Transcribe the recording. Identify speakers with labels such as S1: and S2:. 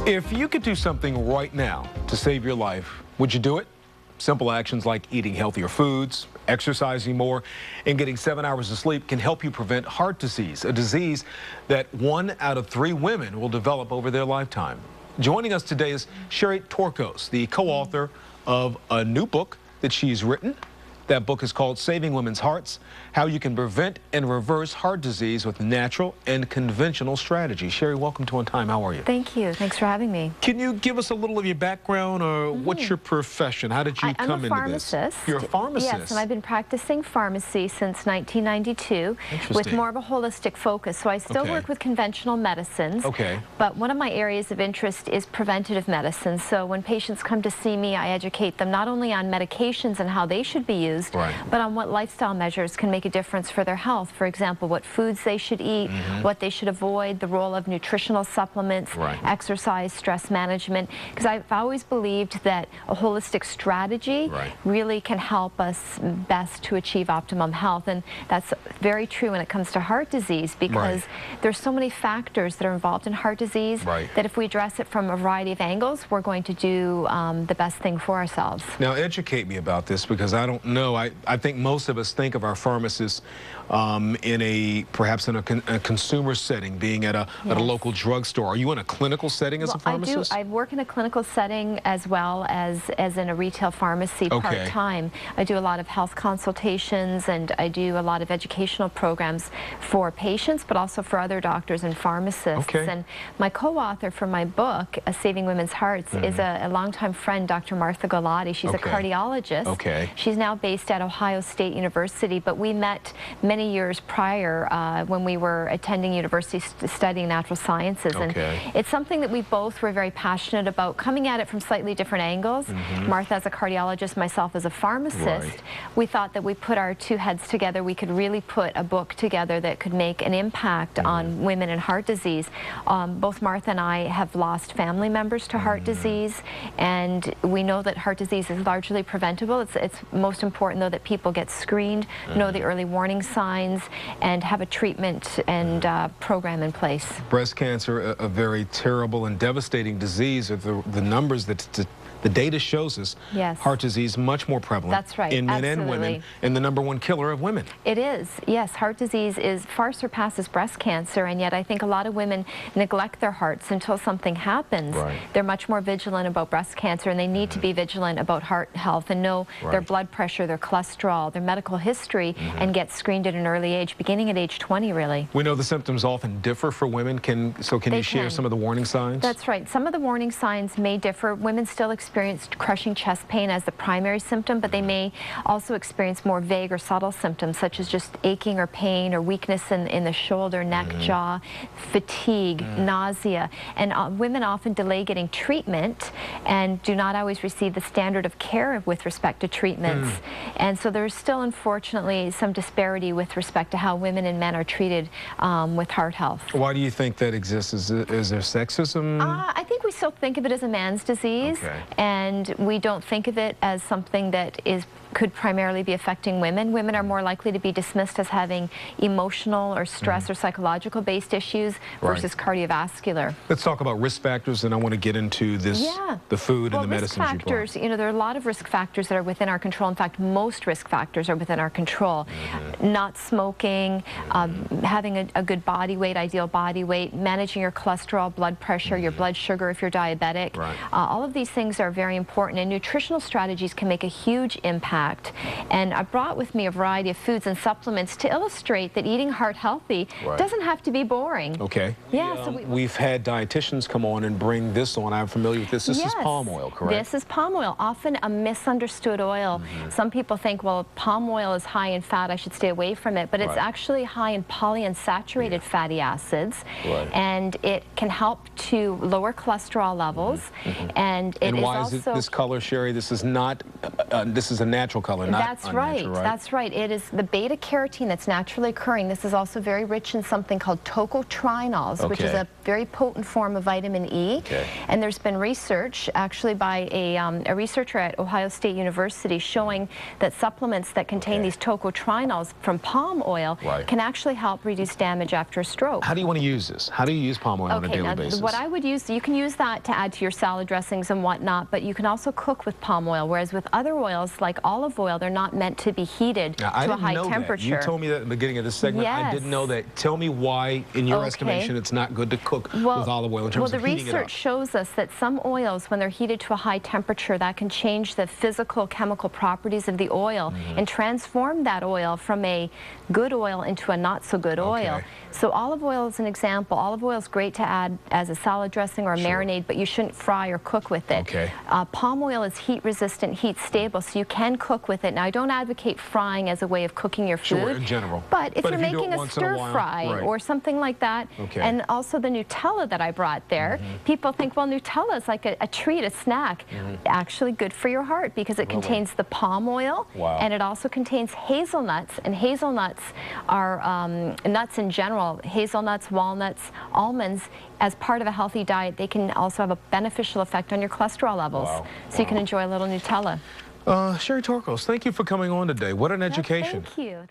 S1: If you could do something right now to save your life, would you do it? Simple actions like eating healthier foods, exercising more, and getting 7 hours of sleep can help you prevent heart disease, a disease that 1 out of 3 women will develop over their lifetime. Joining us today is Sherry Torkos, the co-author of a new book that she's written. That book is called Saving Women's Hearts: How You Can Prevent and Reverse Heart Disease with Natural and Conventional Strategies. Sherry, welcome to On Time. How are you?
S2: Thank you. Thanks for having me.
S1: Can you give us a little of your background, or what's your profession? How did you come into this?
S2: I'm a pharmacist.
S1: You're a pharmacist?
S2: Yes, and I've been practicing pharmacy since 1992 with more of a holistic focus. So I still work with conventional medicines, but one of my areas of interest is preventative medicine. So when patients come to see me, I educate them not only on medications and how they should be used, but on what lifestyle measures can make a difference for their health. For example, what foods they should eat, what they should avoid, the role of nutritional supplements, exercise, stress management. Because I've always believed that a holistic strategy really can help us best to achieve optimum health. And that's very true when it comes to heart disease, because there's so many factors that are involved in heart disease that if we address it from a variety of angles, we're going to do the best thing for ourselves.
S1: Now, educate me about this, because I don't know. I think most of us think of our pharmacists perhaps in a consumer setting, being at a local drugstore. Are you in a clinical setting as a pharmacist?
S2: I work in a clinical setting as well as in a retail pharmacy part-time. I do a lot of health consultations, and I do a lot of educational programs for patients, but also for other doctors and pharmacists. And my co-author for my book, Saving Women's Hearts, is a longtime friend, Dr. Martha Galati. She's a cardiologist. She's now based at Ohio State University, but we met many years prior when we were attending university studying natural sciences. And it's something that we both were very passionate about, coming at it from slightly different angles. Martha as a cardiologist, myself as a pharmacist. We thought that we put our two heads together, we could really put a book together that could make an impact on women and heart disease. Both Martha and I have lost family members to heart disease, and we know that heart disease is largely preventable. It's most important, though, that people get screened, know the early warning signs, and have a treatment and program in place.
S1: Breast cancer, a very terrible and devastating disease. The numbers that the data shows us, heart disease much more prevalent in men and women, and the #1 killer of women.
S2: It is, yes. Heart disease far surpasses breast cancer, and yet I think a lot of women neglect their hearts until something happens. They're much more vigilant about breast cancer, and they need to be vigilant about heart health and know their blood pressure, their cholesterol, their medical history, and get screened at an early age, beginning at age 20, really.
S1: We know the symptoms often differ for women. Can you share some of the warning signs?
S2: That's right. Some of the warning signs may differ. Women still experience crushing chest pain as the primary symptom, but they may also experience more vague or subtle symptoms, such as just aching or pain or weakness in the shoulder, neck, jaw, fatigue, nausea. And women often delay getting treatment and do not always receive the standard of care with respect to treatments. And so there's still, unfortunately, some disparity with respect to how women and men are treated with heart health.
S1: Why do you think that exists? Is there sexism?
S2: I think we still think of it as a man's disease, and we don't think of it as something that could primarily be affecting women. Women are more likely to be dismissed as having emotional or stress or psychological based issues versus cardiovascular.
S1: Let's talk about risk factors, and I want to get into this, the food and the medicines
S2: risk factors, you know, there are a lot of risk factors that are within our control. In fact, most risk factors are within our control. Not smoking, having a good body weight, ideal body weight, managing your cholesterol, blood pressure, your blood sugar if you're diabetic. All of these things are very important, and nutritional strategies can make a huge impact. And I brought with me a variety of foods and supplements to illustrate that eating heart healthy doesn't have to be boring. So
S1: we've had dietitians come on and bring this on. I'm familiar with this. This is palm oil, correct?
S2: This is palm oil, often a misunderstood oil. Some people think, well, palm oil is high in fat, I should stay away from it, but it's actually high in polyunsaturated fatty acids, and it can help to lower cholesterol levels. And
S1: why is it this color, Sherry? This is not this is a natural natural color, not
S2: That's right.
S1: unnatural, right?
S2: That's right. It is the beta carotene that's naturally occurring. This is also very rich in something called tocotrienols, which is a very potent form of vitamin E. And there's been research, actually by a researcher at Ohio State University, showing that supplements that contain these tocotrienols from palm oil can actually help reduce damage after a stroke.
S1: How do you want to use this? How do you use palm oil on a daily basis?
S2: What I would use, you can use that to add to your salad dressings and whatnot, but you can also cook with palm oil, whereas with other oils like olive oil, they're not meant to be heated to a high temperature.
S1: You told me that at the beginning of this segment. I didn't know that. Tell me why, in your estimation, it's not good to cook with olive oil in terms of heating it up.
S2: The research shows us that some oils, when they're heated to a high temperature, that can change the physical chemical properties of the oil and transform that oil from a good oil into a not so good oil. So olive oil is an example. Olive oil is great to add as a salad dressing or a marinade, but you shouldn't fry or cook with it. Palm oil is heat resistant, heat stable, so you can cook with it. Now, I don't advocate frying as a way of cooking your food.
S1: In general.
S2: But if you're making a stir fry or something like that, and also the Nutella that I brought there, people think, well, Nutella is like a treat, a snack. Actually good for your heart because it contains the palm oil and it also contains hazelnuts, and hazelnuts are nuts in general. Hazelnuts, walnuts, almonds, as part of a healthy diet, they can also have a beneficial effect on your cholesterol levels. So you can enjoy a little Nutella.
S1: Sherry Torkos, thank you for coming on today. What an education.
S2: Thank you.